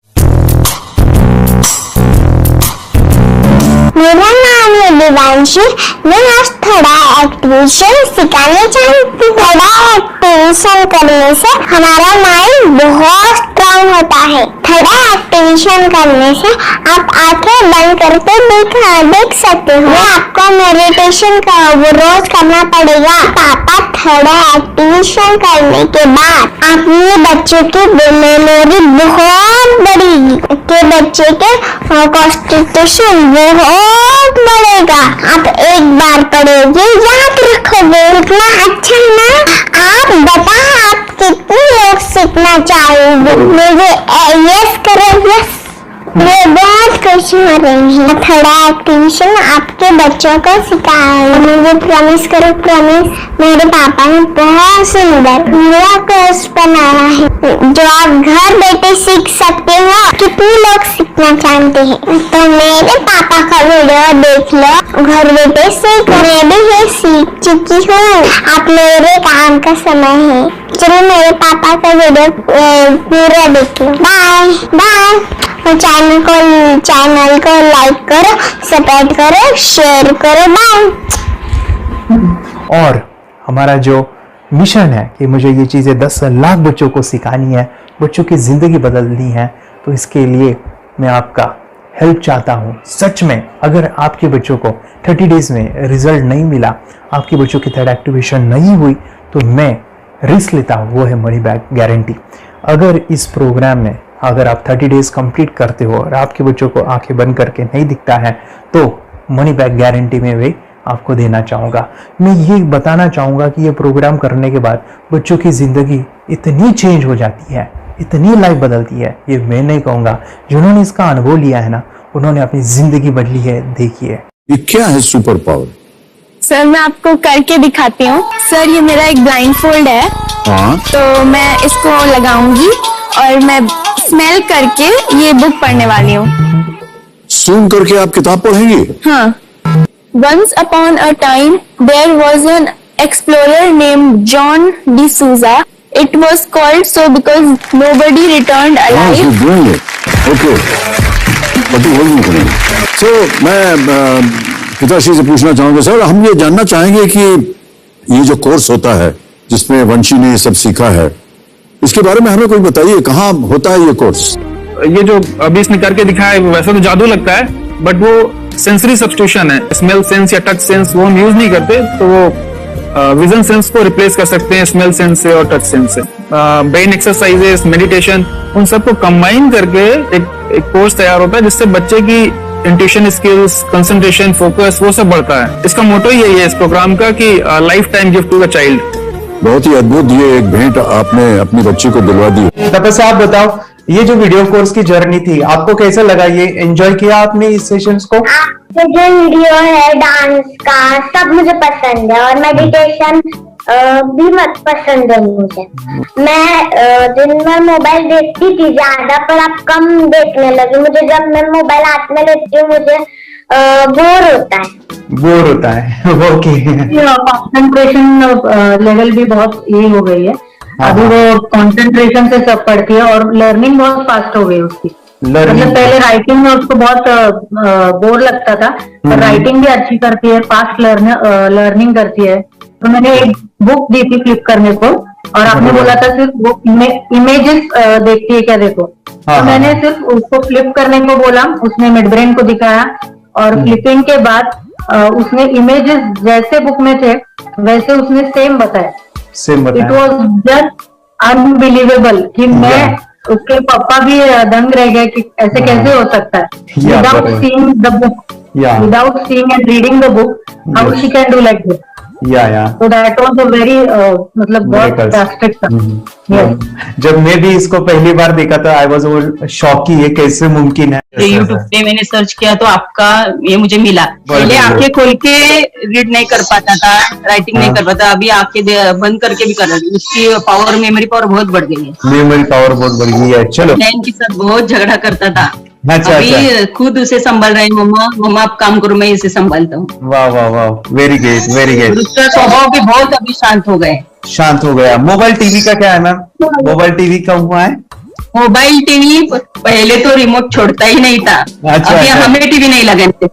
मेरा नाम है दिवांशी। मैं आज थोड़ा एक्टिवेशन सिखाने चाहती हूँ। थोड़ा एक्टिवेशन करने से हमारा माइंड बहुत स्ट्रांग होता है। थोड़ा एक्टिवेशन करने से आप आंखें बंद करके देख सकते हो। आपको मेडिटेशन का वो रोज करना पड़ेगा। पापा थोड़ा एक्टिवेशन करने के बाद अपने बच्चों की मेमोरी बहुत बढ़ेगी, के बच्चे के कॉन्सेंट्रेशन बहुत बढ़ेगा। आप एक बार पढ़ोगे, याद रखोगे, इतना अच्छा है ना। आप बताओ, आप कितने लोग सीखना चाहोगे? मुझे यस करो, यस। मैं बहुत खुश हो रही हूँ। थोड़ा एक्टिवेशन आपके बच्चों को सिखाया। मुझे प्रॉमिस करो, प्रॉमिस। मेरे पापा ने बहुत सुंदर मेरा कोर्स बनाया है जो आप घर बैठे सीख सकते हो। कितने लोग सीखना चाहते हैं तो मेरे पापा का वीडियो देख लो, घर बैठे सीख। मैं भी ये सीख चुकी हूँ। आप मेरे काम का समय है, चलो मेरे पापा का वीडियो पूरा देख लो। Bye bye. चैनल को लाइक करो, सपोर्ट करो, शेयर करो। बाय। और हमारा जो मिशन है कि मुझे ये चीज़ें 10 लाख बच्चों को सिखानी है, बच्चों की ज़िंदगी बदलनी है, तो इसके लिए मैं आपका हेल्प चाहता हूँ। सच में अगर आपके बच्चों को 30 डेज में रिजल्ट नहीं मिला, आपके बच्चों की थर्ड एक्टिवेशन नहीं हुई, तो मैं रिस्क लेता हूँ, वो है मनी बैक गारंटी। अगर इस प्रोग्राम में अगर आप 30 डेज कंप्लीट करते हो और आपके बच्चों को आंखें बंद करके नहीं दिखता है तो मनी बैक गारंटी में भी आपको देना चाहूँगा। मैं ये बताना चाहूँगा कि ये प्रोग्राम करने के बाद बच्चों की ज़िंदगी इतनी चेंज हो जाती है, इतनी लाइफ बदलती है, ये मैं नहीं कहूँगा, जिन्होंने इसका अनुभव लिया है ना उन्होंने अपनी ज़िंदगी बदली है। देखिए ये क्या है सुपर पावर? सर मैं आपको करके दिखाती हूँ। सर ये मेरा एक ब्लाइंड फोल्ड है, हाँ तो मैं इसको लगाऊंगी और मैं स्मेल करके ये बुक पढ़ने वाली हूँ। सूंघ करके आप किताब पढ़ेंगे? हाँ। Once upon a time there was an explorer named John D'Souza. It was called so because nobody returned alive. Okay, sir मैं पिताश्री से पूछना चाहूंगा, सर हम ये जानना चाहेंगे कि ये जो कोर्स होता है जिसमें वंशी ने ये सब सीखा है, इसके बारे में हमें कोई बताइए, कहाँ होता है ये कोर्स? ये जो अभी इसने करके दिखाया है वैसा तो जादू लगता है, बट वो सेंसरी सब्स्टिट्यूशन है। स्मेल सेंस या टच सेंस वो हम यूज नहीं करते, तो वो विजन सेंस को रिप्लेस कर सकते हैं स्मेल सेंस से और टच सेंस से। ब्रेन एक्सरसाइजेस, मेडिटेशन, उन सबको कंबाइन करके एक कोर्स तैयार होता है जिससे बच्चे की इंट्यूशन स्किल्स, कंसंट्रेशन, फोकस वो सब बढ़ता है। इसका मोटो यही है इस प्रोग्राम का कि life time gift to the child. बहुत ही अद्भुत ये एक भेंट आपने अपनी बच्ची को दिलवा दी। तपस्या आप बताओ, ये जो वीडियो कोर्स की जर्नी थी आपको कैसा लगा? ये एंजॉय किया आपने इस सेशंस को? आपके जो वीडियो है डांस का सब मुझे पसंद है और मेडिटेशन भी मत पसंद है मुझे। मैं दिन में मोबाइल देखती थी ज्यादा, पर अब कम देखने लगी। मुझे जब मैं मोबाइल हाथ में लेती हूँ मुझे बोर होता है। ओके। कंसंट्रेशन लेवल भी बहुत ये हो गई है अभी, वो कंसंट्रेशन से सब पढ़ती है और लर्निंग बहुत फास्ट हो गई उसकी। मतलब पहले राइटिंग में उसको बहुत बोर लगता था, पर राइटिंग भी अच्छी करती है, फास्ट लर्निंग करती है। तो मैंने एक बुक दी थी फ्लिप करने को और आपने बोला था सिर्फ वो इमेजेस देखती है क्या, देखो। तो मैंने सिर्फ उसको फ्लिप करने को बोला, उसने मिड ब्रेन को दिखाया और फ्लिपिंग के बाद उसने इमेजेस जैसे बुक में थे वैसे उसने सेम बताया। इट वॉज जस्ट अनबिलीवेबल कि मैं उसके पापा भी दंग रह गए कि ऐसे कैसे हो सकता है। Without seeing the book, without seeing and reading the book, how she can do like this. So that was a very मतलब बहुत ड्रास्टिक था। जब मैं भी इसको पहली बार देखा था आई वाज शॉक कि ये कैसे मुमकिन है। यूट्यूब पे मैंने सर्च किया तो आपका ये मुझे मिला। पहले आंखें खोल के रीड नहीं कर पाता था, राइटिंग नहीं कर पाता, अभी आंखें बंद करके भी कर रही है। उसकी पावर, मेमोरी पावर बहुत बढ़ गई है। मेमोरी पावर बहुत बढ़ गई है। चलो, बहन के साथ बहुत झगड़ा करता था, अच्छा, अभी खुद उसे संभाल रहे हैं। मम्मा आप काम करो, मैं इसे संभालता हूँ। वाह वाह वाह, वेरी गुड वेरी गुड। उसका स्वभाव भी बहुत अभी शांत हो गए। शांत हो गया। मोबाइल टीवी का क्या है मैम? मोबाइल टीवी का हुआ है? मोबाइल टीवी पहले तो रिमोट छोड़ता ही नहीं था। अच्छा, अभी अच्छा। हमें टीवी नहीं लगाने।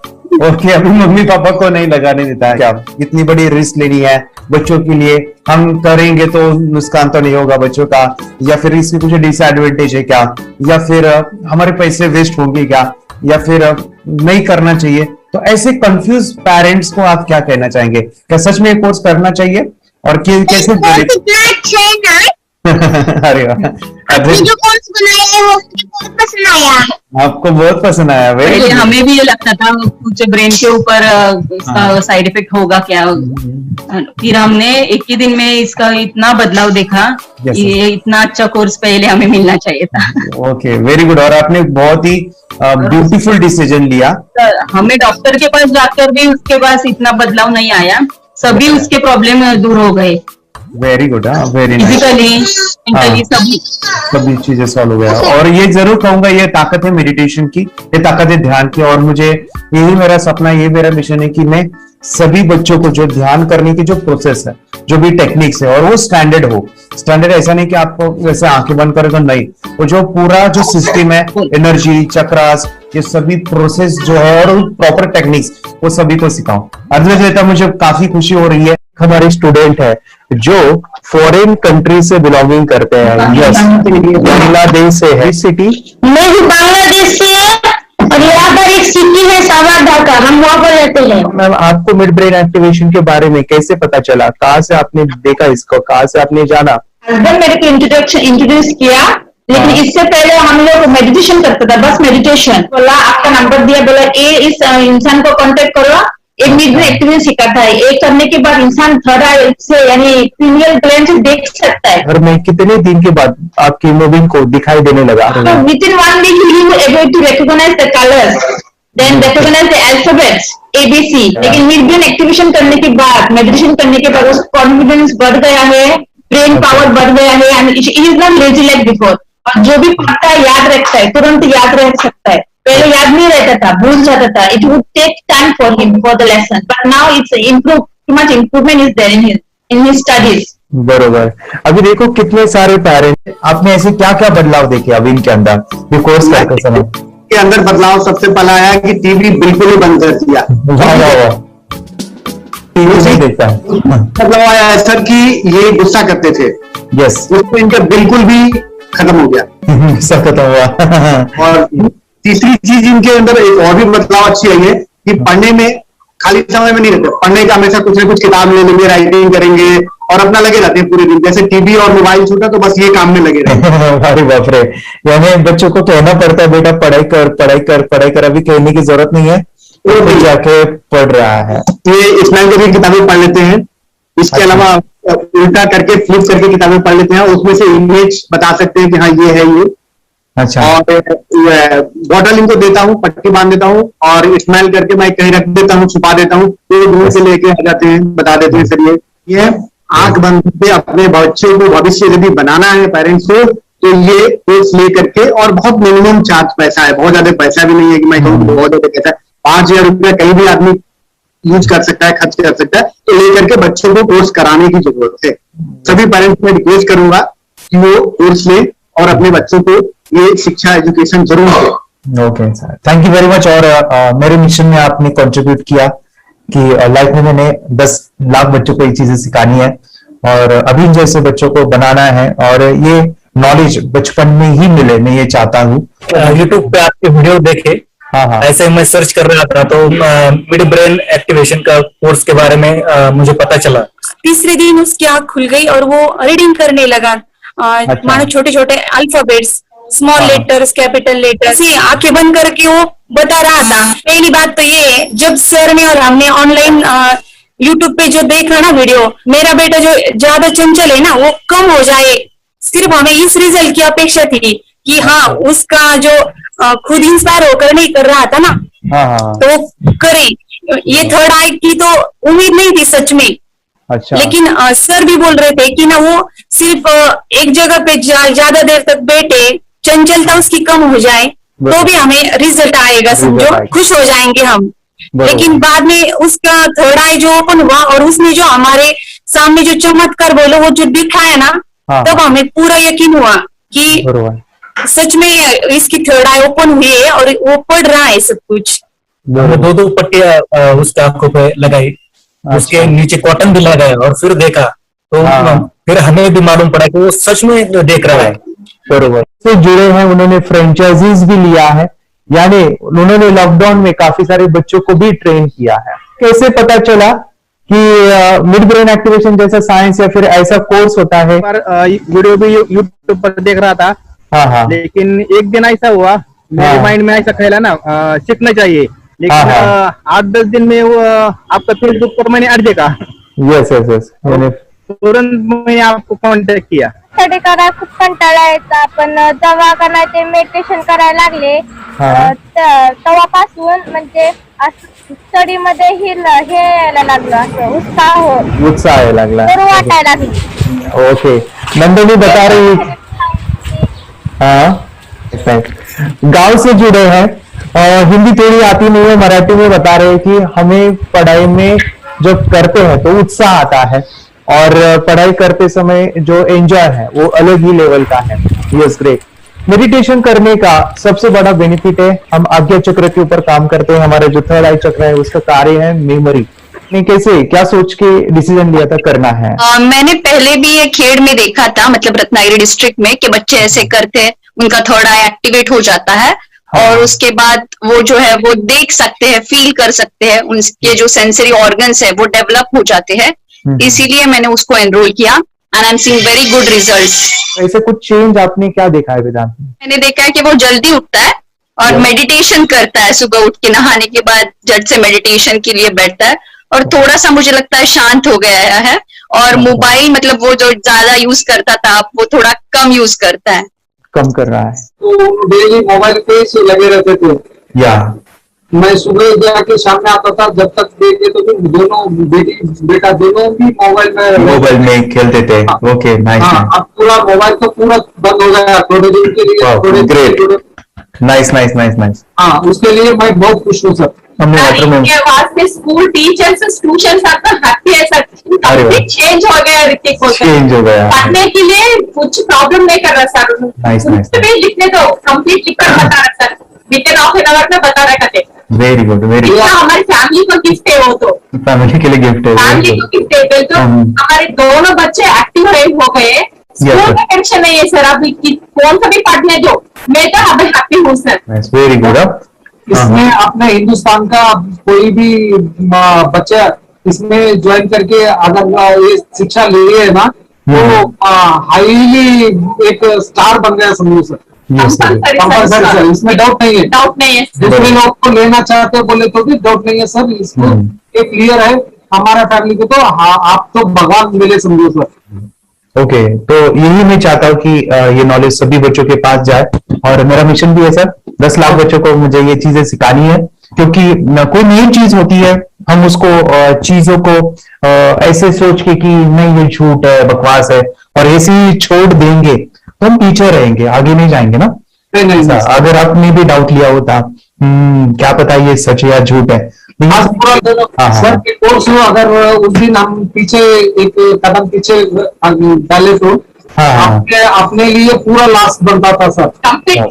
ओके, अभी मम्मी पापा को नहीं लगाने देता है। क्या इतनी बड़ी रिस्क लेनी है बच्चों के लिए? हम करेंगे तो नुकसान तो नहीं होगा बच्चों का, या फिर इसकी कुछ डिसएडवांटेज है क्या, या फिर हमारे पैसे वेस्ट होंगे क्या, या फिर नहीं करना चाहिए? तो ऐसे कंफ्यूज पेरेंट्स को आप क्या कहना चाहेंगे? क्या सच में कोर्स करना चाहिए और कैसे? अरे वाह, जो कोर्स बनाया है वो बहुत पसंद आया। आपको बहुत पसंद आया? पहले हमें भी ये लगता था कुछ ब्रेन के ऊपर इसका साइड इफेक्ट होगा क्या। फिर हमने एक ही दिन में इसका इतना बदलाव देखा कि ये इतना अच्छा कोर्स पहले हमें मिलना चाहिए था। Okay, very good. और आपने बहुत ही ब्यूटीफुल डिसीजन लिया। हमें डॉक्टर के पास जाकर भी उसके पास इतना बदलाव नहीं आया, सभी उसके प्रॉब्लम दूर हो गए। Very good, very nice. सभी चीजें सॉल्व हो गया। और ये जरूर कहूंगा, ये ताकत है मेडिटेशन की, ये ताकत है ध्यान की। और मुझे यही मेरा सपना, ये मेरा मिशन है कि मैं सभी बच्चों को जो ध्यान करने की जो प्रोसेस है, जो भी टेक्निक्स है, और वो स्टैंडर्ड हो। स्टैंडर्ड ऐसा नहीं कि आपको वैसे आंखें बंद करे तो नहीं, वो जो पूरा जो सिस्टम है, एनर्जी, चक्रास, ये सभी प्रोसेस जो है और प्रॉपर टेक्निक्स, वो सभी को सिखाऊं। अर्धवेता मुझे काफी खुशी हो रही है। हमारे स्टूडेंट है जो फॉरेन कंट्री से बिलोंगिंग करते हैं। यस, बांग्लादेश से है। सिटी मैं भी बांग्लादेश से और यहाँ पर एक सिटी है सावरधा का, हम वहाँ पर रहते हैं। मैम आपको मिड ब्रेन एक्टिवेशन के बारे में कैसे पता चला, कहाँ से आपने देखा इसको, कहाँ से आपने जाना? हस्बैंड मेरे को इंट्रोड्यूस किया, लेकिन इससे पहले हम लोग मेडिटेशन करते थे, बस मेडिटेशन। बोला आपका नंबर दिया, बोला ये इस इंसान को कांटेक्ट करो, एक मिड ब्रेन एक्टिवेशन सिखाता है। एक करने के बाद इंसान थर्ड आई से यानी पीनियल ग्लैंड से देख सकता है। और मैं कितने दिन के बाद आपकी हीमोग्लोबिन को दिखाई देने लगा? With in 1 week he was able to recognize the colors, then recognize the alphabets ABC। लेकिन मिड ब्रेन एक्टिवेशन करने के बाद, मेडिटेशन करने के बाद उसका कॉन्फिडेंस बढ़ गया है, ब्रेन पावर बढ़ गया है, and he is not lazy like before. और जो भी पढ़ता है याद रखता है, तुरंत याद रख सकता है। पहले याद नहीं रहता था, भूल जाता था। It would take time for him for the lesson, but now it's improve, too much improvement is there in his studies. बरोबर। अभी देखो कितने सारे पेरेंट्स, आपने ऐसे क्या क्या बदलाव देखे अभी इनके अंदर ये कोर्स करते समय? के अंदर बदलाव सबसे पहला आया कि टीवी बिल्कुल ही बंद कर दिया। टीवी नहीं देखता। बदलाव आया है सर कि ये गुस्सा करते थे, यस, उसमें इनका बिल्कुल भी खत्म हो गया, सब खत्म हुआ। और तीसरी चीज इनके अंदर एक और भी बदलाव अच्छी आई है कि पढ़ने में खाली समय में नहीं रहते, पढ़ने का हमेशा कुछ ना कुछ किताब ले लेंगे, राइटिंग करेंगे और अपना लगे रहते हैं पूरे दिन। जैसे टीवी और मोबाइल छूटा तो बस ये काम में लगे रहते हैं। अरे बाप रे, यानी बच्चों को कहना पड़ता है बेटा पढ़ाई कर पढ़ाई कर पढ़ाई कर, अभी कहने की जरूरत नहीं है, वो भी जाके पढ़ रहा है। ये इस्माइल की किताबें पढ़ लेते हैं, इसके अलावा उल्टा करके फ्लिप करके किताबें पढ़ लेते हैं, उसमें से इमेज बता सकते हैं कि हाँ ये है ये। अच्छा। और बॉटल इनको देता हूँ, पट्टी बांध देता हूँ और इस्माइल करके मैं कहीं रख देता हूँ, छुपा देता हूँ, तो दूर से लेके आ जाते हैं, बता देते हैं सर ये आंख बंद करके अपने बच्चों को भविष्य यदि बनाना है पेरेंट्स को, तो ये कोर्स ले करके, और बहुत मिनिमम चार्ज पैसा है, बहुत ज्यादा पैसा भी नहीं है कि मैं कहूँ बहुत ज्यादा पैसा है, 5,000 रुपया कहीं भी आदमी यूज कर सकता है, खर्च कर सकता है। तो लेकर के बच्चों को कोर्स कराने की जरूरत है। सभी पेरेंट्स में रिक्वेस्ट करूंगा कि वो कोर्स लें और अपने बच्चों को ये शिक्षा एजुकेशन जरूर दें। Okay sir, thank you very much. और मेरे मिशन में आपने कंट्रीब्यूट किया कि लाइफ में मैंने 10 लाख बच्चों को ये चीजें सिखानी है और अभी जैसे बच्चों को बनाना है, और ये नॉलेज बचपन में ही मिले, मैं ये चाहता हूँ। यूट्यूब पे आपके वीडियो देखे, हाँ, ऐसे मैं सर्च कर रहा था तो मिड ब्रेन एक्टिवेशन का कोर्स के बारे में मुझे पता चला। तीसरे दिन उसकी आंख खुल गई और वो रीडिंग करने लगा, मानो छोटे छोटे alphabets, small letters, capital letters, आंखें बंद करके वो बता रहा था। पहली बात तो ये, जब सर ने और हमने ऑनलाइन यूट्यूब पे जो देखा ना वीडियो, मेरा बेटा जो ज्यादा चंचल है ना वो कम हो जाए, सिर्फ हमें इस रिजल्ट की अपेक्षा थी कि हाँ उसका जो खुद इंस्पायर होकर नहीं कर रहा था ना, तो करे। ये थर्ड आई की तो उम्मीद नहीं थी सच में। अच्छा। लेकिन सर भी बोल रहे थे कि ना वो सिर्फ एक जगह पे ज्यादा देर तक बैठे, चंचलता उसकी कम हो जाए तो भी हमें रिजल्ट आएगा, समझो खुश हो जाएंगे हम। लेकिन बाद में उसका थर्ड आई जो ओपन हुआ और उसने जो हमारे सामने जो चमत्कार बोलो वो जो दिखाया ना, तब हमें पूरा यकीन हुआ कि सच में इसकी थर्ड आई ओपन हुई है और वो पढ़ रहा है सब कुछ। हमने 2 पट्टियां उसके आंखों पे लगाई, उसके नीचे कॉटन भी लगाया और फिर देखा तो फिर हमें भी मालूम पड़ा कि वो सच में देख रहा है। बरोबर से जुड़े हैं, उन्होंने फ्रेंचाइजीज भी लिया है, यानी उन्होंने लॉकडाउन में काफी सारे बच्चों को भी ट्रेन किया है। कैसे पता चला कि मिड ब्रेन एक्टिवेशन जैसा साइंस या फिर ऐसा कोर्स होता है? वीडियो भी यूट्यूब पर देख रहा था, लेकिन एक दिन ऐसा हुआ मेरे माइंड में ऐसा ख्याल है ना सीखना चाहिए, लेकिन 8-10 दिन में वो आपका फेसबुक पर मैंने ऐड देखा। यस यस यस, तुरंत मैंने आपको कॉन्टॅक्ट किया। स्टडी करायला खूप कंटाळा यायचा, पण जेव्हा का नाही ते मेडिटेशन करायला लागले तेव्हापासून म्हणजे स्टडी मध्ये हे यायला लागलं, असं उत्साह यायला लागला, बरं वाटायला लागली। ओके, नंदिनी बता रही, हाँ गांव से जुड़े हैं, हिंदी थोड़ी आती नहीं है, मराठी में बता रहे हैं कि हमें पढ़ाई में जब करते हैं तो उत्साह आता है और पढ़ाई करते समय जो एंजॉय है वो अलग ही लेवल का है। Yes, great. मेडिटेशन करने का सबसे बड़ा बेनिफिट है, हम आज्ञा चक्र के ऊपर काम करते हैं, हमारे जो थर्ड आई चक्र है उसका कार्य है मेमोरी। कैसे, क्या सोच के डिसीजन लिया था करना है? मैंने पहले भी ये खेड़ में देखा था, मतलब रत्नागिरी डिस्ट्रिक्ट में, कि बच्चे ऐसे करते हैं, उनका थर्ड आई एक्टिवेट हो जाता है। और उसके बाद वो जो है वो देख सकते हैं, फील कर सकते हैं, उनके जो सेंसरी ऑर्गन्स है वो डेवलप हो जाते हैं। इसीलिए मैंने उसको एनरोल किया and I am seeing very good results. ऐसे कुछ चेंज आपने क्या देखा है वेदांत में? मैंने देखा है कि वो जल्दी उठता है और मेडिटेशन करता है, सुबह उठ के नहाने के बाद झट से मेडिटेशन के लिए बैठता है और थोड़ा सा मुझे लगता है शांत हो गया है। और मोबाइल मतलब वो जो ज्यादा यूज करता था वो थोड़ा कम यूज करता है, कम कर रहा है। तो डेली मोबाइल पे से लगे रहते थे या मैं सुबह जाके शाम में आता था, जब तक देखे तो फिर दोनों बेटा दोनों भी मोबाइल में खेलते थे। Okay nice. अब पूरा मोबाइल तो पूरा बंद हो गया थोड़े दिन के लिए। Great, nice nice nice nice. हाँ, उसके लिए मैं बहुत खुश हूँ sir. School teachers tuition happy है सर, कंप्लीट चेंज हो गया ऋतिक को, चेंज हो गया, पढ़ने के लिए कुछ प्रॉब्लम नहीं कर रहा सर। Nice nice. लिखने दो, कंप्लीट लिखकर बता रहा sir, with in half an hour में बता रहा है। Very good very good. हमारी फैमिली को गिफ्ट है, वो तो फैमिली के लिए गिफ्ट है, फैमिली को गिफ्ट है। तो हमारे दोनों बच्चे एक्टिव हो गए, स्कूल का टेंशन नहीं है सर, अभी कौन सा भी पढ़ने दो, मैं तो अभी हैप्पी हूँ सर। Very good. इसमें अपने हिंदुस्तान का कोई भी बच्चा इसमें ज्वाइन करके अगर ये शिक्षा ले है ना, तो हाईली एक स्टार बन गया समझो सर। कंपल्सरी सर, इसमें डाउट नहीं है, डाउट नहीं है। दूसरे लोग को लेना चाहते बोले तो भी डाउट नहीं है सर, इसको एक क्लियर है हमारा फैमिली को। तो आप तो भगवान मिले समझो सर। ओके, तो यही मैं चाहता हूँ कि ये नॉलेज सभी बच्चों के पास जाए और मेरा मिशन भी है सर, 10 लाख बच्चों को मुझे ये चीजें सिखानी है। क्योंकि कोई नई चीज होती है, हम उसको चीजों को ऐसे सोच के कि नहीं ये झूठ है, बकवास है, और ऐसे ही छोड़ देंगे तो हम पीछे रहेंगे, आगे नहीं जाएंगे ना। नहीं, अगर आपने भी डाउट लिया होता क्या पता ये सच या झूठ है। सर के कोर्स में अगर उस दिन हम पीछे एक कदम पीछे डाले तो अपने लिए पूरा लास्ट बनता था सर।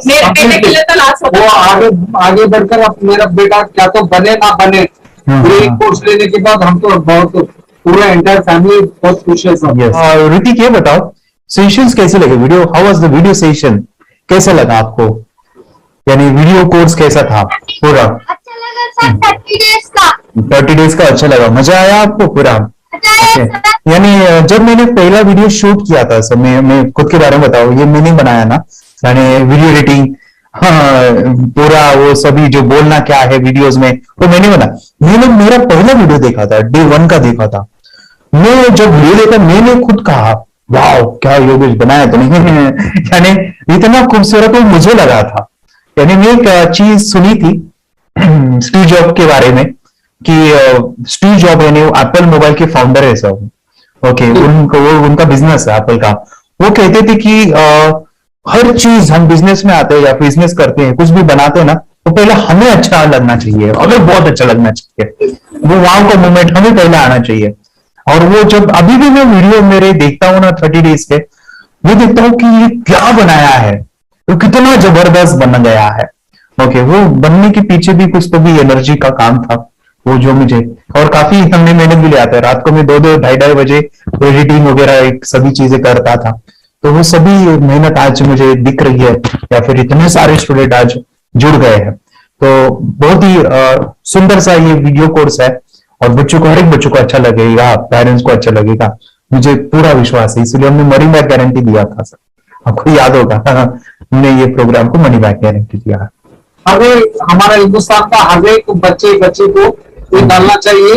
मेरे के लिए तो लास्ट होता वो आगे बढ़कर अब मेरा बेटा क्या तो बने ना बने, कोर्स लेने के बाद हम तो बहुत पूरा एंटायर फैमिली बहुत खुश है सर। ऋतिक ये बताओ, सेशंस कैसे लगे? Video, how was the video session? कैसा लगा आपको? यानी वीडियो कोर्स कैसा था पूरा? अच्छा लगा सर, 30 डेज का अच्छा लगा, मजा आया आपको पूरा? यानी जब मैंने पहला वीडियो शूट किया था सर, मैं खुद के बारे में बताऊं, ये मैंने बनाया ना, यानी वीडियो एडिटिंग, पूरा वो सभी जो बोलना क्या है वीडियोस में वो मैंने बना। मैंने मेरा पहला वीडियो देखा था, डे 1 का देखा था। मैं जब वीडियो देखा मैंने खुद कहा वाह क्या योगेश बनाया तो नहीं यानी इतना खूबसूरत वो मुझे लगा था। यानी मैं एक चीज सुनी थी स्टीव जॉब के बारे में कि स्टीव जॉब यानी एप्पल मोबाइल के फाउंडर है सब, ओके, उनका बिजनेस है एप्पल का। वो कहते थे कि हर चीज हम बिजनेस में आते हैं या बिजनेस करते हैं, कुछ भी बनाते हैं ना, तो पहले हमें अच्छा लगना चाहिए, हमें बहुत अच्छा लगना चाहिए, वो वहां का मोमेंट हमें पहले आना चाहिए। और वो जब अभी भी मैं वीडियो मेरे देखता हूँ ना 30 डेज के, मैं देखता हूँ कि ये क्या बनाया है, वो कितना जबरदस्त बन गया है। ओके, वो बनने के पीछे भी कुछ तो भी एनर्जी का काम था वो जो मुझे, और काफी हमने मेहनत भी लिया था। रात को मैं 2-2 ढाई बजे एडिटिंग वगैरह एक सभी चीजें करता था। तो वो सभी मेहनत आज मुझे दिख रही है, या फिर इतने सारे स्टूडेंट आज जुड़ गए हैं। तो बहुत ही सुंदर सा ये वीडियो कोर्स है और बच्चों को, हर एक बच्चों को अच्छा लगेगा, पेरेंट्स को अच्छा लगेगा, मुझे पूरा विश्वास है। इसलिए हमने मनी बैक गारंटी दिया था सर, आपको याद होगा हमने ये प्रोग्राम को मनी बैक गारंटी दिया। हमें हमारा हिंदुस्तान का हर एक बच्चे को ये डालना चाहिए।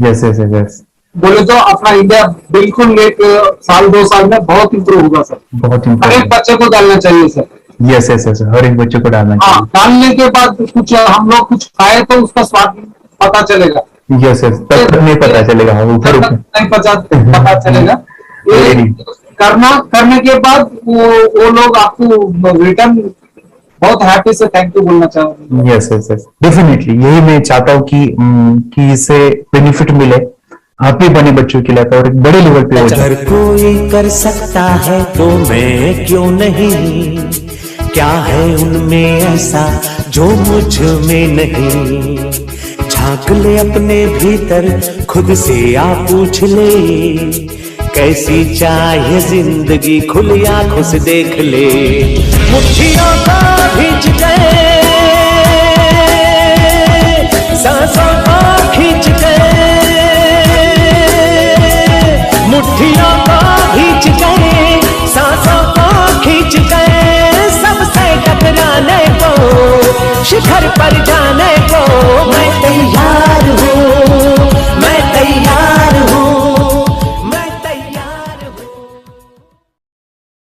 यस यस यस, बोले तो अपना इंडिया बिल्कुल एक साल 2 साल में बहुत इम्प्रूव होगा सर। बहुत हर एक बच्चे को डालना चाहिए सर। यस यस यस, हर एक बच्चे को डालना चाहिए। डालने के बाद कुछ हम लोग कुछ खाए तो उसका स्वाद पता चलेगा। यस यस, तब तक नहीं पता चलेगा, नहीं पता चलेगा। करने के बाद वो लोग आपको रिटर्न बहुत हैप्पी से थैंक यू बोलना चाहूंगा। यस यस यस, डेफिनेटली यही मैं चाहता हूँ कि इससे बेनिफिट मिले हैप्पी बने बच्चों के लिए और एक बड़े लेवल पे हो जाए। अगर कोई कर सकता है तो मैं क्यों नहीं, क्या है उनमें ऐसा जो मुझ में नहीं। झांक ले अपने भीतर खुद से आ पूछ ले, कैसी चाहे जिंदगी खुली आंखों से देख ले। मुट्ठियों को भींच गए चिट्ठियां